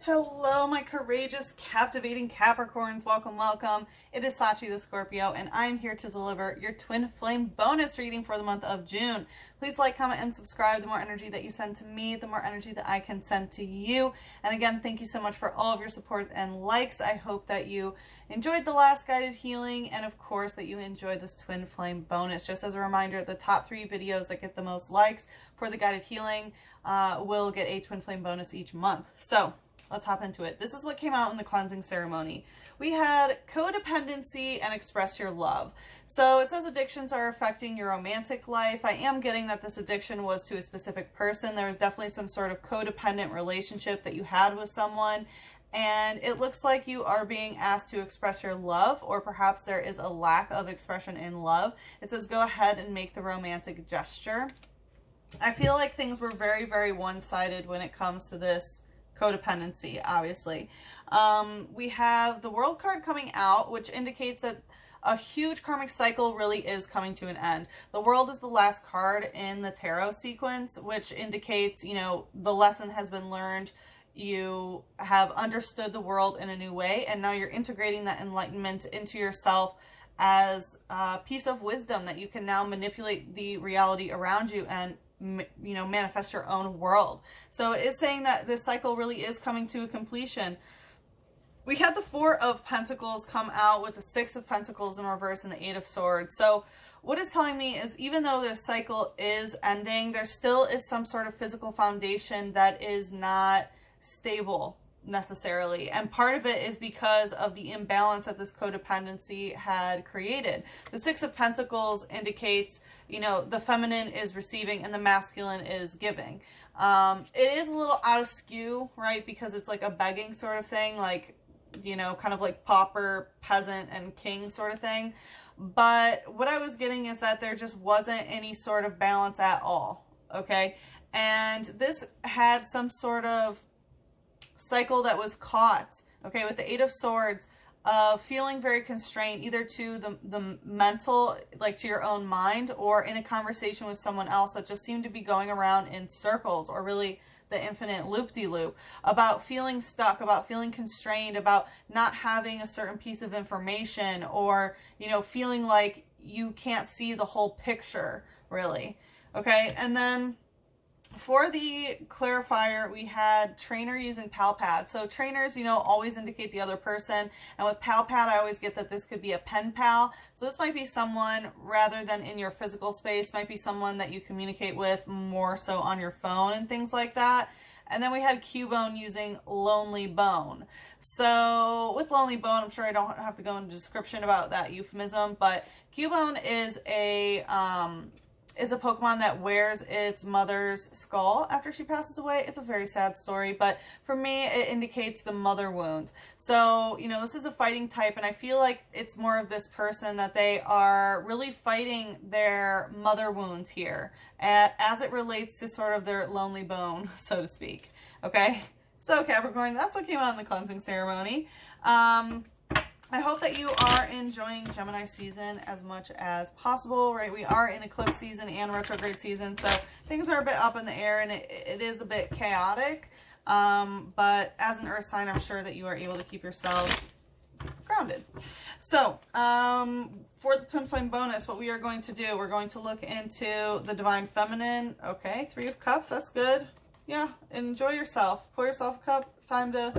Hello, my courageous, captivating Capricorns. Welcome, welcome. It is Sachi the Scorpio, and I'm here to deliver your twin flame bonus reading for the month of June. Please like, comment, and subscribe. The more energy that you send to me, the more energy that I can send to you. And again, thank you so much for all of your support and likes. I hope that you enjoyed the last guided healing, and of course that you enjoyed this twin flame bonus. Just as a reminder, the top 3 videos that get the most likes for the guided healing will get a twin flame bonus each month. So let's hop into it. This is what came out in the cleansing ceremony. We had codependency and express your love. So it says addictions are affecting your romantic life. I am getting that this addiction was to a specific person. There was definitely some sort of codependent relationship that you had with someone. And it looks like you are being asked to express your love, or perhaps there is a lack of expression in love. It says go ahead and make the romantic gesture. I feel like things were very, very one-sided when it comes to this codependency, obviously. We have the World card coming out, which indicates that a huge karmic cycle really is coming to an end. The World is the last card in the tarot sequence, which indicates, you know, the lesson has been learned. You have understood the world in a new way, and now you're integrating that enlightenment into yourself as a piece of wisdom that you can now manipulate the reality around you and manifest your own world. So it is saying that this cycle really is coming to a completion. We had the 4 of Pentacles come out with the 6 of Pentacles in reverse and the 8 of Swords. So what it's telling me is even though this cycle is ending, there still is some sort of physical foundation that is not stable necessarily, and part of it is because of the imbalance that this codependency had created. The 6 of Pentacles indicates, you know, the feminine is receiving and the masculine is giving. It is a little out of skew, right, because it's like a begging sort of thing, like, you know, kind of like pauper, peasant, and king sort of thing. But what I was getting is that there just wasn't any sort of balance at all, okay? And this had some sort of cycle that was caught, okay, with the 8 of Swords, of feeling very constrained, either to the mental, like to your own mind, or in a conversation with someone else that just seemed to be going around in circles, or really the infinite loop-de-loop, about feeling stuck, about feeling constrained, about not having a certain piece of information, or, you know, feeling like you can't see the whole picture, really, okay? And then for the clarifier, we had trainer using pal pad. So trainers, you know, always indicate the other person. And with pal pad, I always get that this could be a pen pal. So this might be someone, rather than in your physical space, might be someone that you communicate with more so on your phone and things like that. And then we had Cubone using Lonely Bone. So with Lonely Bone, I'm sure I don't have to go into description about that euphemism, but Cubone is a Pokemon that wears its mother's skull after she passes away. It's a very sad story, but for me, it indicates the mother wound. So, you know, this is a fighting type, and I feel like it's more of this person that they are really fighting their mother wounds here, as it relates to sort of their lonely bone, so to speak. Okay? So, Capricorn, that's what came out in the cleansing ceremony. I hope that you are enjoying Gemini season as much as possible, right? We are in eclipse season and retrograde season, so things are a bit up in the air, and it is a bit chaotic. But as an earth sign, I'm sure that you are able to keep yourself grounded. So, for the twin flame bonus, what we are going to do, we're going to look into the divine feminine. Okay, 3 of Cups, that's good. Yeah, enjoy yourself. Pour yourself a cup. Time to,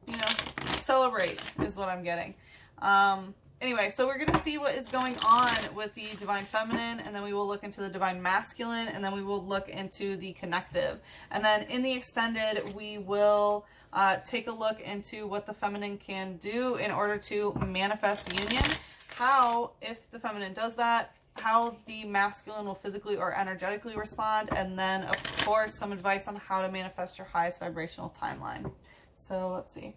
you know, celebrate is what I'm getting. Anyway, so we're going to see what is going on with the divine feminine, and then we will look into the divine masculine, and then we will look into the connective. And then in the extended, we will take a look into what the feminine can do in order to manifest union, how, if the feminine does that, how the masculine will physically or energetically respond, and then, of course, some advice on how to manifest your highest vibrational timeline. So let's see.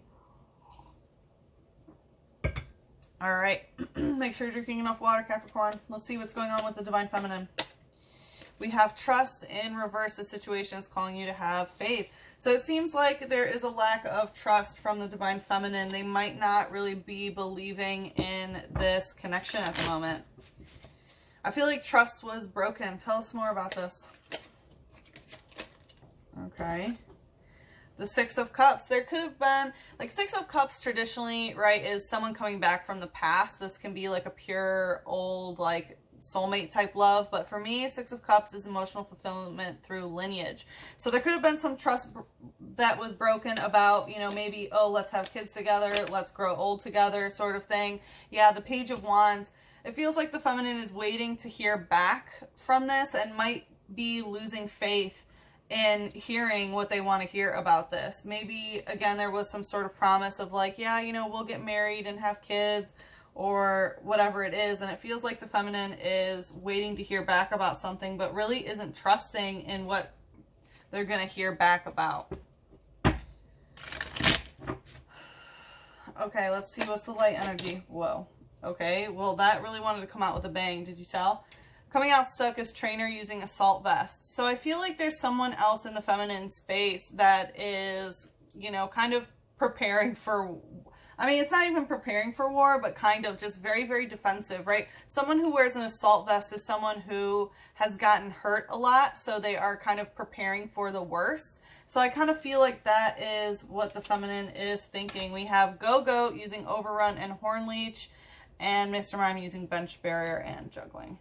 All right, make sure you're drinking enough water, Capricorn. Let's see what's going on with the divine feminine. We have trust in reverse. The situation is calling you to have faith. So it seems like there is a lack of trust from the divine feminine. They might not really be believing in this connection at the moment. I feel like trust was broken. Tell us more about this. Okay. the Six of Cups. There could have been, like, Six of Cups traditionally, right, is someone coming back from the past. This can be like a pure old, like, soulmate type love, but for me, Six of Cups is emotional fulfillment through lineage. So there could have been some trust that was broken about, you know, maybe, oh, let's have kids together, let's grow old together sort of thing. Yeah, the Page of Wands. It feels like the feminine is waiting to hear back from this and might be losing faith in hearing what they want to hear about this. Maybe, again, there was some sort of promise of like, yeah, you know, we'll get married and have kids or whatever it is. And it feels like the feminine is waiting to hear back about something, but really isn't trusting in what they're going to hear back about. Okay, let's see. What's the light energy? Whoa. Okay, well, that really wanted to come out with a bang. Did you tell? Coming out stuck is trainer using assault vest. So I feel like there's someone else in the feminine space that is, you know, kind of preparing for, I mean, it's not even preparing for war, but kind of just very, very defensive, right? Someone who wears an assault vest is someone who has gotten hurt a lot, so they are kind of preparing for the worst. So I kind of feel like that is what the feminine is thinking. We have Go-Goat using Overrun and Horn Leech, and Mr. Mime using Bench Barrier and Juggling.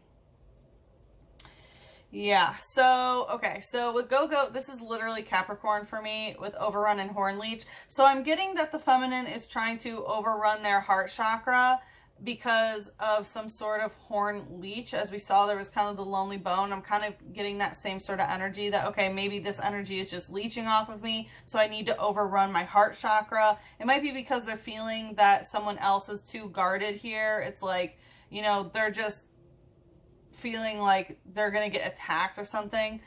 Yeah, so, okay, so with Go-Goat, this is literally Capricorn for me with Overrun and Horn Leech. So I'm getting that the feminine is trying to overrun their heart chakra because of some sort of horn leech. As we saw, there was kind of the lonely bone. I'm kind of getting that same sort of energy that, okay, maybe this energy is just leeching off of me, so I need to overrun my heart chakra. It might be because they're feeling that someone else is too guarded here. It's like, you know, they're just feeling like they're going to get attacked or something.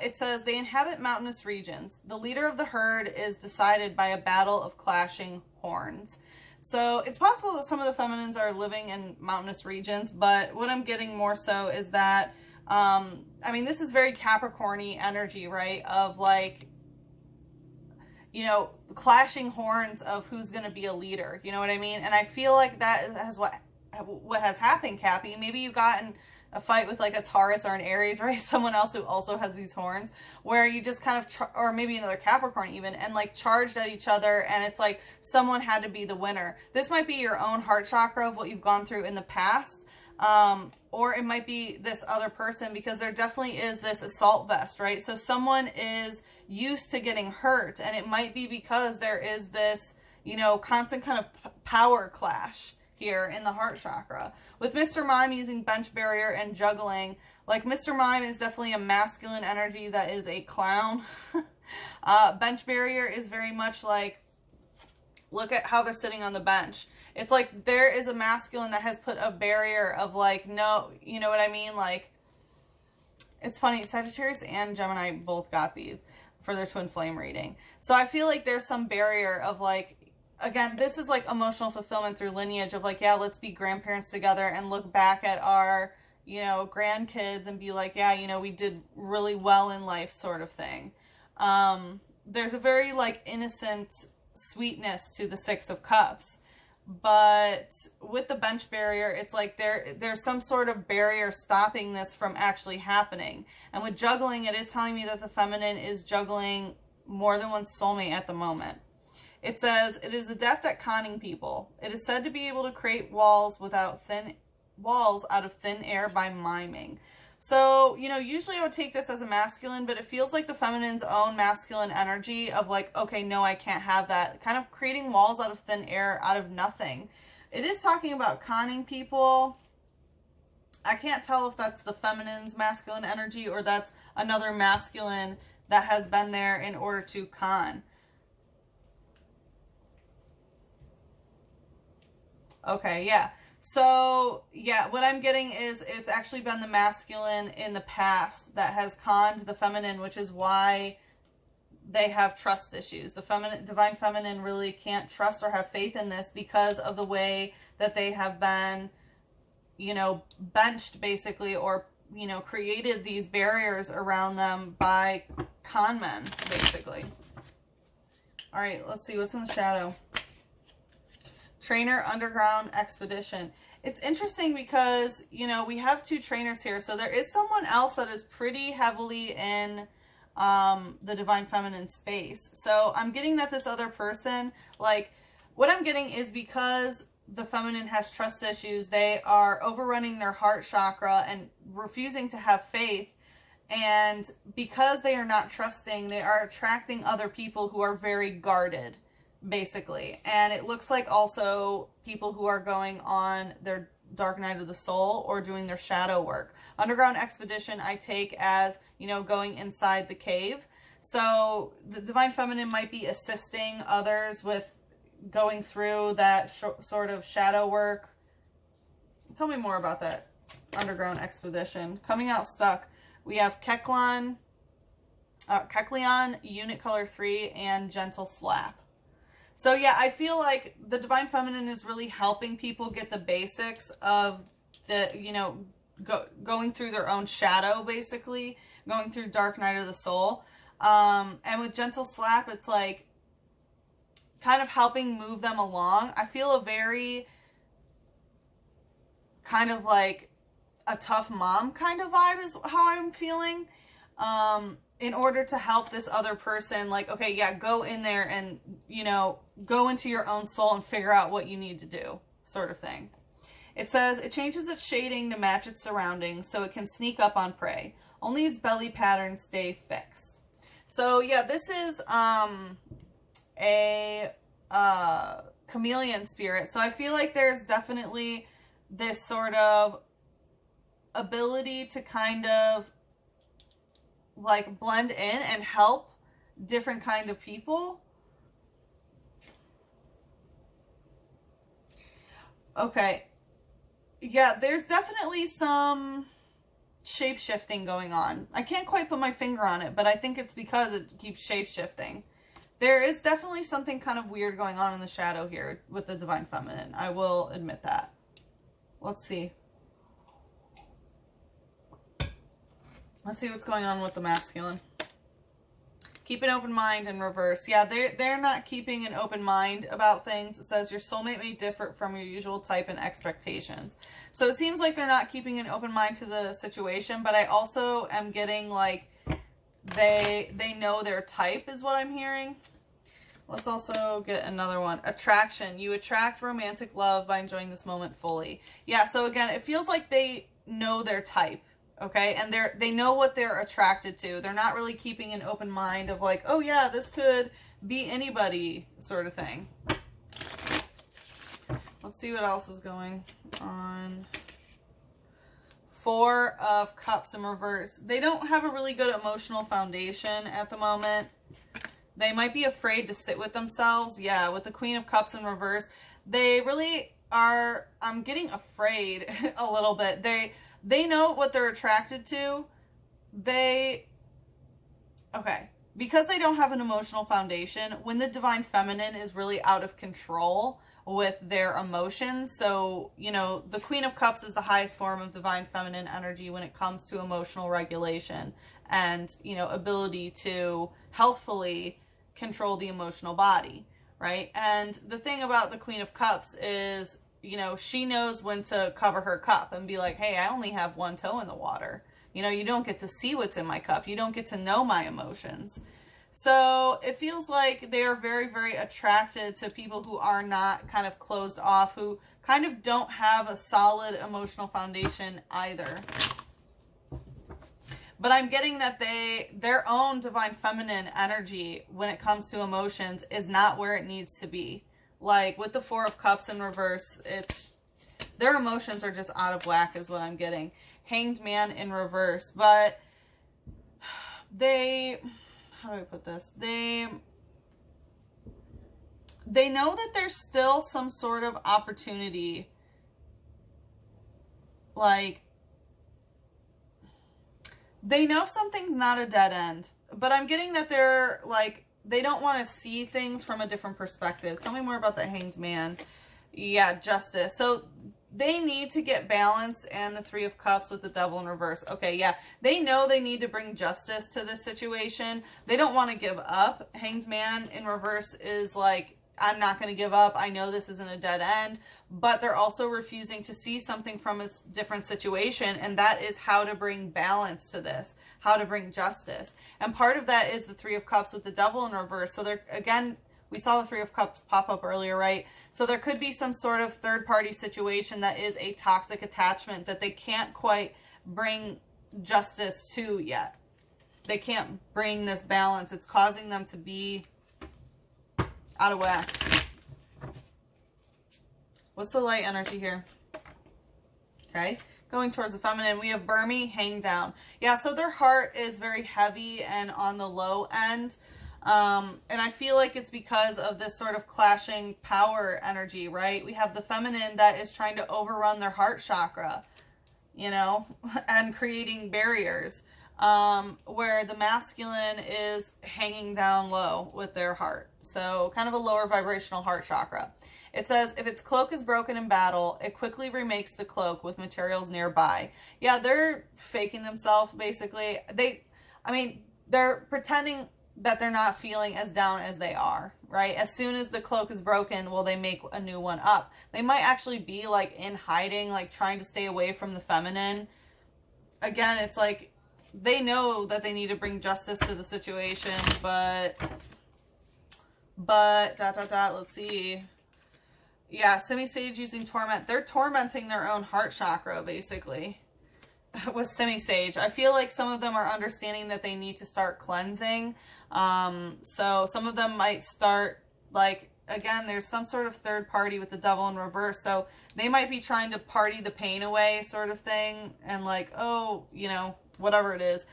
It says they inhabit mountainous regions. The leader of the herd is decided by a battle of clashing horns. So it's possible that some of the feminines are living in mountainous regions, but what I'm getting more so is that, I mean, this is very Capricorn-y energy, right? Of like, you know, clashing horns of who's going to be a leader. You know what I mean? And I feel like that is what has happened, Cappy. Maybe you got in a fight with like a Taurus or an Aries, right? Someone else who also has these horns, where you just kind of, or maybe another Capricorn even, and like charged at each other, and it's like someone had to be the winner. This might be your own heart chakra of what you've gone through in the past, or it might be this other person, because there definitely is this assault vest, right? So someone is used to getting hurt, and it might be because there is this, you know, constant kind of power clash here in the heart chakra. With Mr. Mime using Bench Barrier and Juggling, like Mr. Mime is definitely a masculine energy that is a clown. Bench Barrier is very much like, look at how they're sitting on the bench. It's like there is a masculine that has put a barrier of like, no, you know what I mean? Like, it's funny, Sagittarius and Gemini both got these for their twin flame reading. So I feel like there's some barrier of like, again, this is like emotional fulfillment through lineage of like, yeah, let's be grandparents together and look back at our, you know, grandkids and be like, yeah, you know, we did really well in life sort of thing. There's a very like innocent sweetness to the Six of Cups, but with the Bench Barrier, it's like there's some sort of barrier stopping this from actually happening. And with Juggling, it is telling me that the feminine is juggling more than one soulmate at the moment. It says, it is adept at conning people. It is said to be able to create walls out of thin air by miming. So, you know, usually I would take this as a masculine, but it feels like the feminine's own masculine energy of like, okay, no, I can't have that. Kind of creating walls out of thin air, out of nothing. It is talking about conning people. I can't tell if that's the feminine's masculine energy or that's another masculine that has been there in order to con. Okay, yeah. So, yeah, what I'm getting is it's actually been the masculine in the past that has conned the feminine, which is why they have trust issues. The feminine, divine feminine really can't trust or have faith in this because of the way that they have been, you know, benched basically, or, you know, created these barriers around them by con men, basically. All right, let's see what's in the shadow. Trainer Underground Expedition. It's interesting because, you know, we have two trainers here. So there is someone else that is pretty heavily in the divine feminine space. So I'm getting that this other person, like, what I'm getting is because the feminine has trust issues, they are overrunning their heart chakra and refusing to have faith. And because they are not trusting, they are attracting other people who are very guarded, basically. And it looks like also people who are going on their dark night of the soul or doing their shadow work. Underground expedition I take as, you know, going inside the cave. So the divine feminine might be assisting others with going through that sort of shadow work. Tell me more about that underground expedition. Coming out stuck. We have Kekleon, unit color 3, and Gentle Slap. So yeah, I feel like the divine feminine is really helping people get the basics of the, you know, going through their own shadow, basically, going through dark night of the soul. And with Gentle Slap, it's like kind of helping move them along. I feel a very kind of like a tough mom kind of vibe is how I'm feeling. In order to help this other person, like, okay, yeah, go in there and, you know, go into your own soul and figure out what you need to do, sort of thing. It says, it changes its shading to match its surroundings so it can sneak up on prey. Only its belly patterns stay fixed. So, yeah, this is a chameleon spirit. So I feel like there's definitely this sort of ability to kind of like blend in and help different kind of people. Okay. Yeah, there's definitely some shape-shifting going on. I can't quite put my finger on it, but I think it's because it keeps shape-shifting. There is definitely something kind of weird going on in the shadow here with the divine feminine. I will admit that. Let's see. Let's see what's going on with the masculine. Keep an open mind in reverse. Yeah, they're not keeping an open mind about things. It says your soulmate may differ from your usual type and expectations. So it seems like they're not keeping an open mind to the situation, but I also am getting like they know their type is what I'm hearing. Let's also get another one. Attraction. You attract romantic love by enjoying this moment fully. Yeah, so again, it feels like they know their type. Okay, and they know what they're attracted to. They're not really keeping an open mind of like, oh yeah, this could be anybody sort of thing. Let's see what else is going on. 4 of Cups in reverse. They don't have a really good emotional foundation at the moment. They might be afraid to sit with themselves. Yeah, with the Queen of Cups in reverse, they really are, I'm getting afraid a little bit. They know what they're attracted to. Okay, because they don't have an emotional foundation, when the divine feminine is really out of control with their emotions, so, you know, the Queen of Cups is the highest form of divine feminine energy when it comes to emotional regulation and, you know, ability to healthfully control the emotional body, right? And the thing about the Queen of Cups is, you know, she knows when to cover her cup and be like, hey, I only have one toe in the water. You know, you don't get to see what's in my cup. You don't get to know my emotions. So it feels like they are very, very attracted to people who are not kind of closed off, who kind of don't have a solid emotional foundation either. But I'm getting that their own divine feminine energy when it comes to emotions is not where it needs to be. Like with the 4 of Cups in reverse, their emotions are just out of whack is what I'm getting. Hanged Man in reverse, but how do I put this? They know that there's still some sort of opportunity. Like, they know something's not a dead end, but I'm getting that they're like, they don't want to see things from a different perspective. Tell me more about the Hanged Man. Yeah, justice. So they need to get balanced, and the 3 of Cups with the Devil in reverse. Okay, yeah. They know they need to bring justice to this situation. They don't want to give up. Hanged Man in reverse is like, I'm not going to give up. I know this isn't a dead end, but they're also refusing to see something from a different situation. And that is how to bring balance to this, how to bring justice. And part of that is the Three of Cups with the Devil in reverse. So there, again, we saw the Three of Cups pop up earlier, right? So there could be some sort of third-party situation that is a toxic attachment that they can't quite bring justice to yet. They can't bring this balance. It's causing them to be out of whack. What's the light energy here? Okay, going towards the feminine, we have Burmy, hang down. Yeah, so their heart is very heavy and on the low end. And I feel like it's because of this sort of clashing power energy, right? We have the feminine that is trying to overrun their heart chakra, you know, and creating barriers, where the masculine is hanging down low with their heart. So kind of a lower vibrational heart chakra. It says, if its cloak is broken in battle, it quickly remakes the cloak with materials nearby. Yeah, they're faking themselves, basically. They're pretending that they're not feeling as down as they are, right? As soon as the cloak is broken, will they make a new one up? They might actually be like in hiding, like trying to stay away from the feminine. Again, it's like they know that they need to bring justice to the situation, but let's see. Yeah, Semi-Sage using torment. They're tormenting their own heart chakra, basically, with Semi-Sage. I feel like some of them are understanding that they need to start cleansing. So some of them might start, like, again, there's some sort of third party with the Devil in reverse. So they might be trying to party the pain away sort of thing. And like, oh, you know, whatever it is.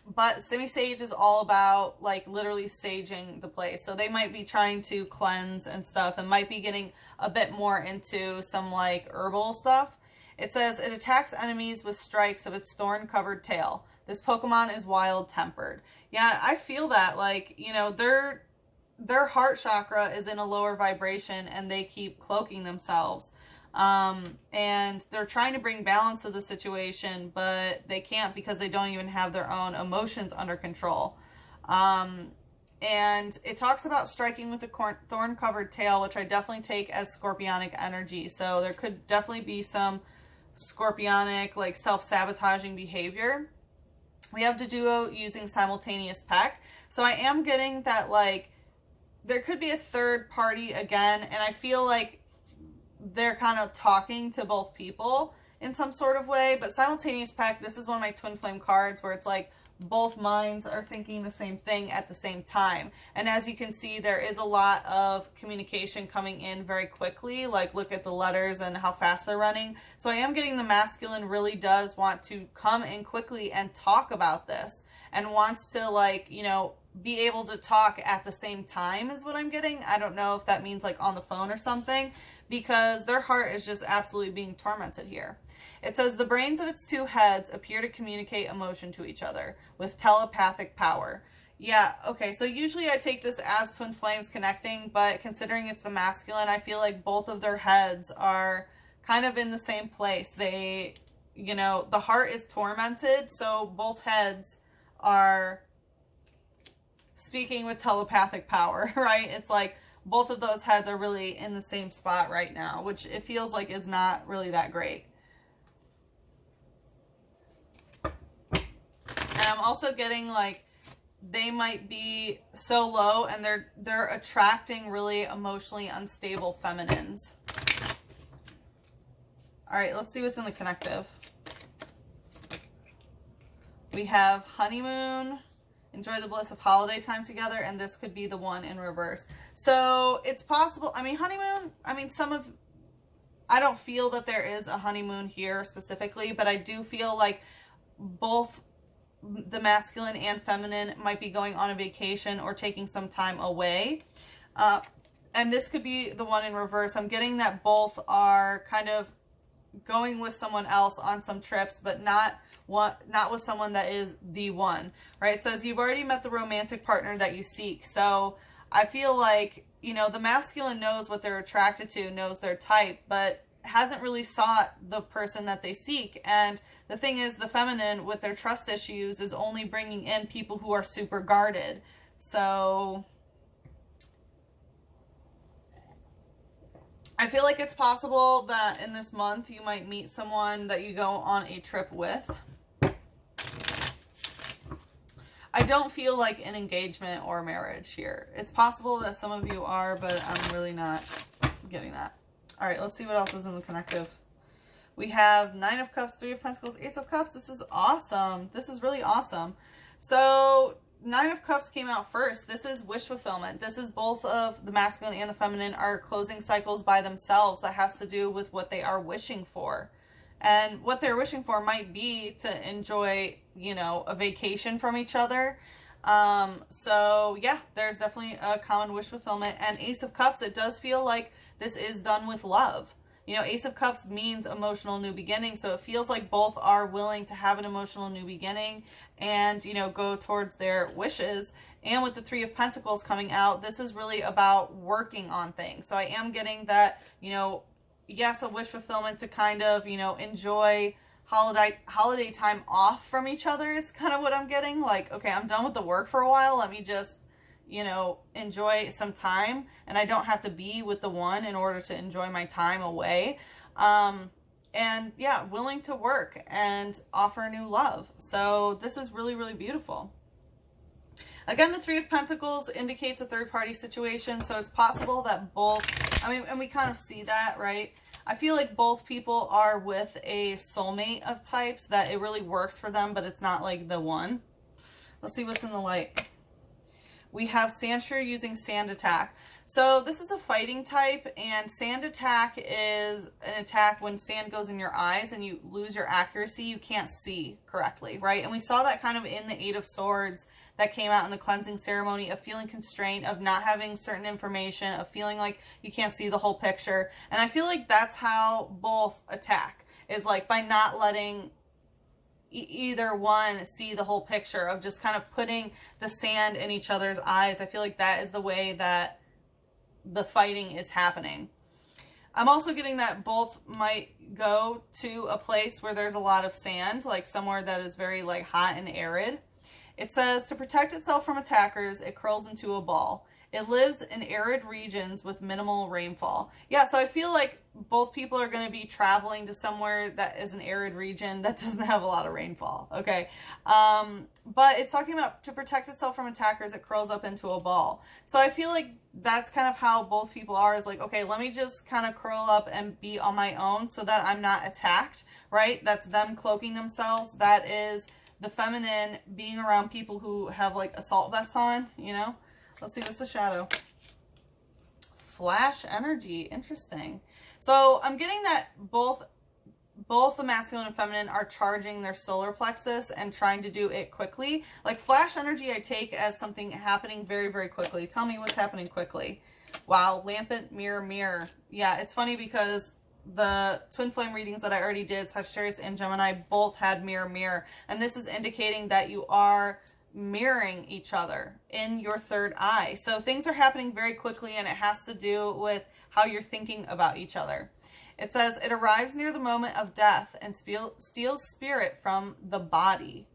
But Semi-Sage is all about, like, literally saging the place. So they might be trying to cleanse and stuff, and might be getting a bit more into some, like, herbal stuff. It says, it attacks enemies with strikes of its thorn-covered tail. This Pokemon is wild-tempered. Yeah, I feel that. Like, you know, their heart chakra is in a lower vibration, and they keep cloaking themselves. And they're trying to bring balance to the situation, but they can't because they don't even have their own emotions under control. And it talks about striking with a thorn-covered tail, which I definitely take as scorpionic energy. So there could definitely be some scorpionic, like, self-sabotaging behavior. We have the duo using simultaneous peck. So I am getting that, like, there could be a third party again, and I feel like they're kind of talking to both people in some sort of way. But simultaneous peck, this is one of my twin flame cards where it's like both minds are thinking the same thing at the same time. And as you can see, there is a lot of communication coming in very quickly. Like, look at the letters and how fast they're running. So I am getting the masculine really does want to come in quickly and talk about this, and wants to, like, you know, be able to talk at the same time is what I'm getting. I don't know if that means like on the phone or something, because their heart is just absolutely being tormented here. It says, the brains of its two heads appear to communicate emotion to each other with telepathic power. Yeah, okay, so usually I take this as twin flames connecting, but considering it's the masculine, I feel like both of their heads are kind of in the same place. They, you know, the heart is tormented, so both heads are speaking with telepathic power, right? It's like both of those heads are really in the same spot right now, which it feels like is not really that great. And I'm also getting, like, they might be so low and they're attracting really emotionally unstable feminines. All right, let's see what's in the connective. We have honeymoon, enjoy the bliss of holiday time together, and this could be the one in reverse. So it's possible, I mean, honeymoon, I mean, I don't feel that there is a honeymoon here specifically, but I do feel like both the masculine and feminine might be going on a vacation or taking some time away. And this could be the one in reverse. I'm getting that both are kind of going with someone else on some trips, but not with someone that is the one, right? It says you've already met the romantic partner that you seek. So I feel like, you know, the masculine knows what they're attracted to, knows their type, but hasn't really sought the person that they seek. And the thing is, the feminine with their trust issues is only bringing in people who are super guarded. So I feel like it's possible that in this month you might meet someone that you go on a trip with. I don't feel like an engagement or marriage here. It's possible that some of you are, but I'm really not getting that. All right, let's see what else is in the connective. We have 9 of Cups, 3 of Pentacles, 8 of Cups. This is awesome. This is really awesome. So 9 of Cups came out first. This is wish fulfillment. This is both of the masculine and the feminine are closing cycles by themselves. That has to do with what they are wishing for. And what they're wishing for might be to enjoy, you know, a vacation from each other. So yeah, there's definitely a common wish fulfillment. And Ace of Cups, it does feel like this is done with love. You know, Ace of Cups means emotional new beginning. So it feels like both are willing to have an emotional new beginning and, you know, go towards their wishes. And with the 3 of Pentacles coming out, this is really about working on things. So I am getting that, you know, yes, a wish fulfillment to kind of, you know, enjoy holiday time off from each other is kind of what I'm getting. Like, okay, I'm done with the work for a while. Let me just, you know, enjoy some time, and I don't have to be with the one in order to enjoy my time away. And yeah, willing to work and offer new love. So this is really, really beautiful. Again, the 3 of Pentacles indicates a third-party situation, so it's possible that both, I mean, and we kind of see that, right? I feel like both people are with a soulmate of types, that it really works for them, but it's not like the one. Let's see what's in the light. We have Sandshrew using Sand Attack. So this is a fighting type, and Sand Attack is an attack when sand goes in your eyes and you lose your accuracy. You can't see correctly, right? And we saw that kind of in the 8 of Swords that came out in the cleansing ceremony, of feeling constrained, of not having certain information, of feeling like you can't see the whole picture. And I feel like that's how both attack, is like by not letting either one see the whole picture, of just kind of putting the sand in each other's eyes. I feel like that is the way that the fighting is happening. I'm also getting that both might go to a place where there's a lot of sand, like somewhere that is very like hot and arid. It says, to protect itself from attackers, it curls into a ball. It lives in arid regions with minimal rainfall. Yeah, so I feel like both people are going to be traveling to somewhere that is an arid region that doesn't have a lot of rainfall, okay? But it's talking about to protect itself from attackers, it curls up into a ball. So I feel like that's kind of how both people are, is like, okay, let me just kind of curl up and be on my own so that I'm not attacked, right? That's them cloaking themselves. That is the feminine being around people who have like assault vests on, you know? Let's see, what's the shadow? Flash energy. Interesting. So I'm getting that both the masculine and feminine are charging their solar plexus and trying to do it quickly. Like flash energy I take as something happening very, very quickly. Tell me what's happening quickly. Wow, lampant, mirror, mirror. Yeah, it's funny because the twin flame readings that I already did, Sagittarius and Gemini, both had mirror, mirror. And this is indicating that you are mirroring each other in your third eye. So things are happening very quickly, and it has to do with how you're thinking about each other. It says, it arrives near the moment of death and steals spirit from the body.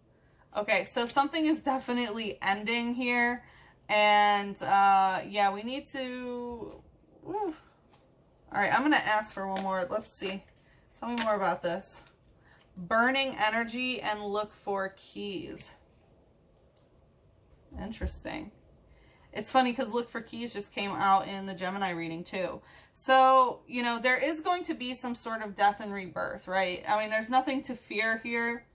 Okay, so something is definitely ending here. And yeah, we need to... Woo. All right, I'm going to ask for one more. Let's see. Tell me more about this. Burning energy and look for keys. Interesting. It's funny because look for keys just came out in the Gemini reading too. So, you know, there is going to be some sort of death and rebirth, right? I mean, there's nothing to fear here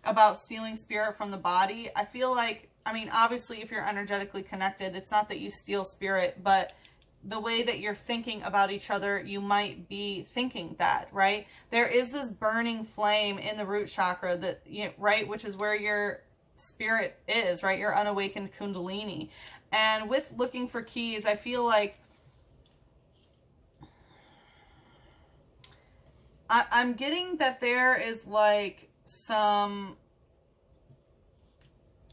about stealing spirit from the body. I feel like, I mean, obviously if you're energetically connected, it's not that you steal spirit, but the way that you're thinking about each other, you might be thinking that, right? There is this burning flame in the root chakra that, you know, right, which is where your spirit is, right? Your unawakened kundalini. And with looking for keys, I feel like I'm getting that there is like some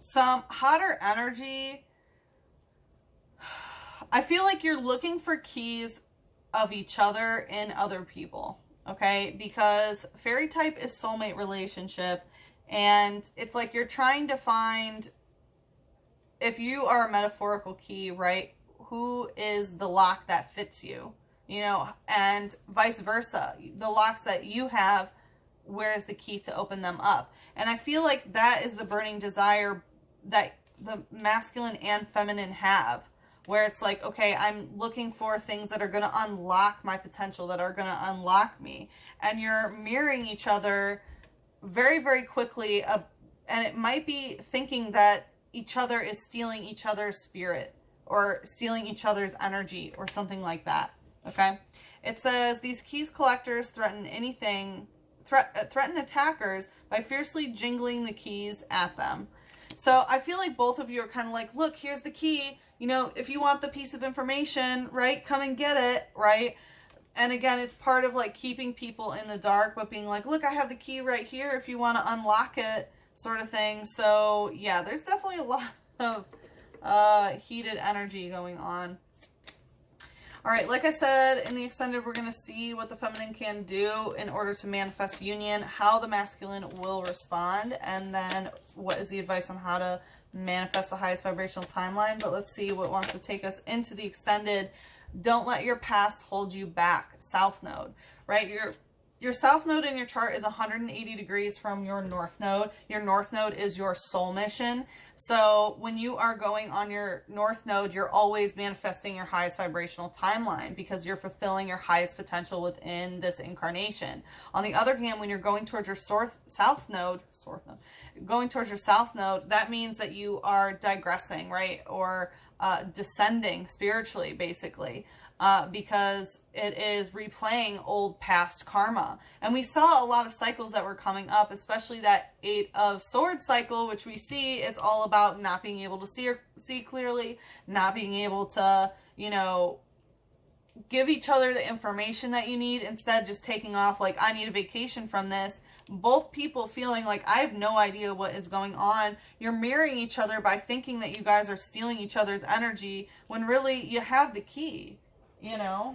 hotter energy. I feel like you're looking for keys of each other in other people, okay? Because fairy type is soulmate relationship, and it's like you're trying to find, if you are a metaphorical key, right, who is the lock that fits you, you know, and vice versa. The locks that you have, where is the key to open them up? And I feel like that is the burning desire that the masculine and feminine have, where it's like, okay, I'm looking for things that are going to unlock my potential, that are going to unlock me. And you're mirroring each other very, very quickly. And it might be thinking that each other is stealing each other's spirit or stealing each other's energy or something like that. Okay. It says these keys collectors threaten threaten attackers by fiercely jingling the keys at them. So I feel like both of you are kind of like, look, here's the key. You know, if you want the piece of information, right, come and get it, right? And again, it's part of like keeping people in the dark, but being like, look, I have the key right here if you want to unlock it, sort of thing. So yeah, there's definitely a lot of heated energy going on. All right, like I said, in the extended, we're going to see what the feminine can do in order to manifest union, how the masculine will respond, and then what is the advice on how to manifest the highest vibrational timeline. But let's see what wants to take us into the extended. Don't let your past hold you back. South node, right? Your south node in your chart is 180 degrees from your north node. Your north node is your soul mission. So when you are going on your north node, you're always manifesting your highest vibrational timeline because you're fulfilling your highest potential within this incarnation. On the other hand, when you're going towards your south node, that means that you are digressing, right? Or descending spiritually, basically. Because it is replaying old past karma. And we saw a lot of cycles that were coming up, especially that 8 of Swords cycle, which we see it's all about not being able to see clearly, not being able to, you know, give each other the information that you need, instead just taking off like, I need a vacation from this. Both people feeling like, I have no idea what is going on. You're mirroring each other by thinking that you guys are stealing each other's energy when really you have the key. You know,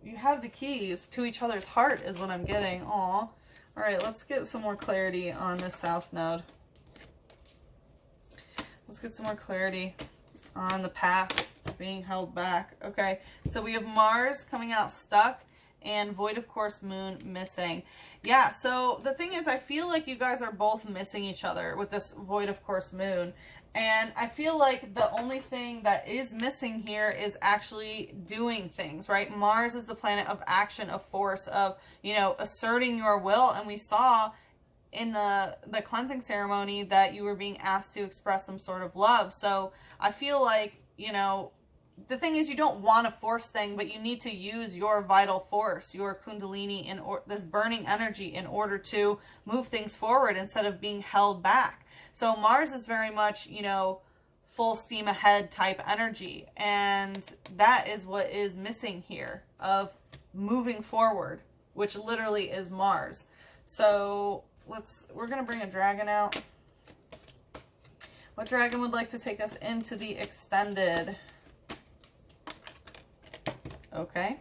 you have the keys to each other's heart is what I'm getting. Aw. All right, let's get some more clarity on this south node. Let's get some more clarity on the past being held back. Okay, so we have Mars coming out stuck and void of course moon missing. Yeah, so the thing is, I feel like you guys are both missing each other with this void of course moon. And I feel like the only thing that is missing here is actually doing things, right? Mars is the planet of action, of force, of, you know, asserting your will. And we saw in the cleansing ceremony that you were being asked to express some sort of love. So I feel like, you know, the thing is, you don't want a force thing, but you need to use your vital force, your kundalini, this burning energy in order to move things forward instead of being held back. So Mars is very much, you know, full steam ahead type energy. And that is what is missing here, of moving forward, which literally is Mars. So we're going to bring a dragon out. What dragon would like to take us into the extended? Okay.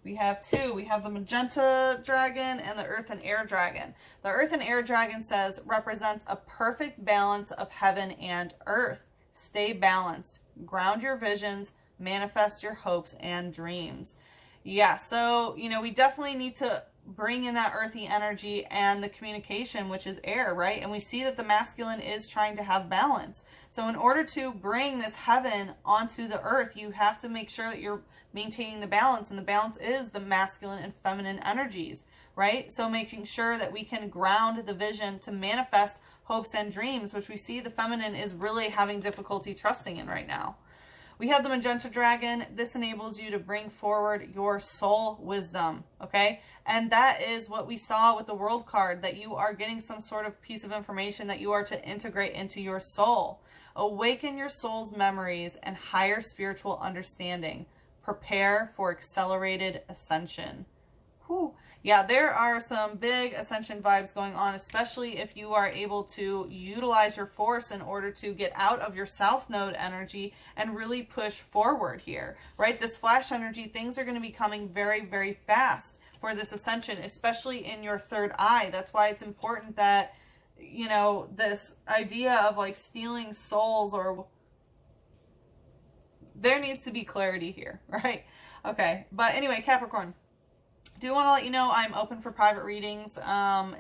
We have 2. We have the magenta dragon and the earth and air dragon. The earth and air dragon says represents a perfect balance of heaven and earth. Stay balanced. Ground your visions. Manifest your hopes and dreams. Yeah, so, you know, we definitely need to bring in that earthy energy and the communication, which is air, right? And we see that the masculine is trying to have balance. So in order to bring this heaven onto the earth, you have to make sure that you're maintaining the balance, and the balance is the masculine and feminine energies, right? So making sure that we can ground the vision to manifest hopes and dreams, which we see the feminine is really having difficulty trusting in right now. We have the magenta dragon. This enables you to bring forward your soul wisdom, okay? And that is what we saw with the world card, that you are getting some sort of piece of information that you are to integrate into your soul. Awaken your soul's memories and higher spiritual understanding. Prepare for accelerated ascension. Whew. Yeah, there are some big ascension vibes going on, especially if you are able to utilize your force in order to get out of your south node energy and really push forward here, right? This flash energy, things are going to be coming very, very fast for this ascension, especially in your third eye. That's why it's important that, you know, this idea of like stealing souls, or there needs to be clarity here, right? Okay, but anyway, Capricorn, do want to let you know I'm open for private readings,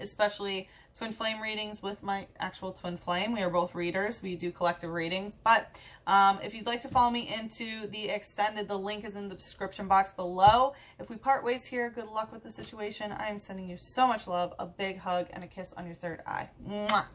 especially twin flame readings with my actual twin flame. We are both readers. We do collective readings. But if you'd like to follow me into the extended, the link is in the description box below. If we part ways here, good luck with the situation. I am sending you so much love, a big hug, and a kiss on your third eye. Mwah.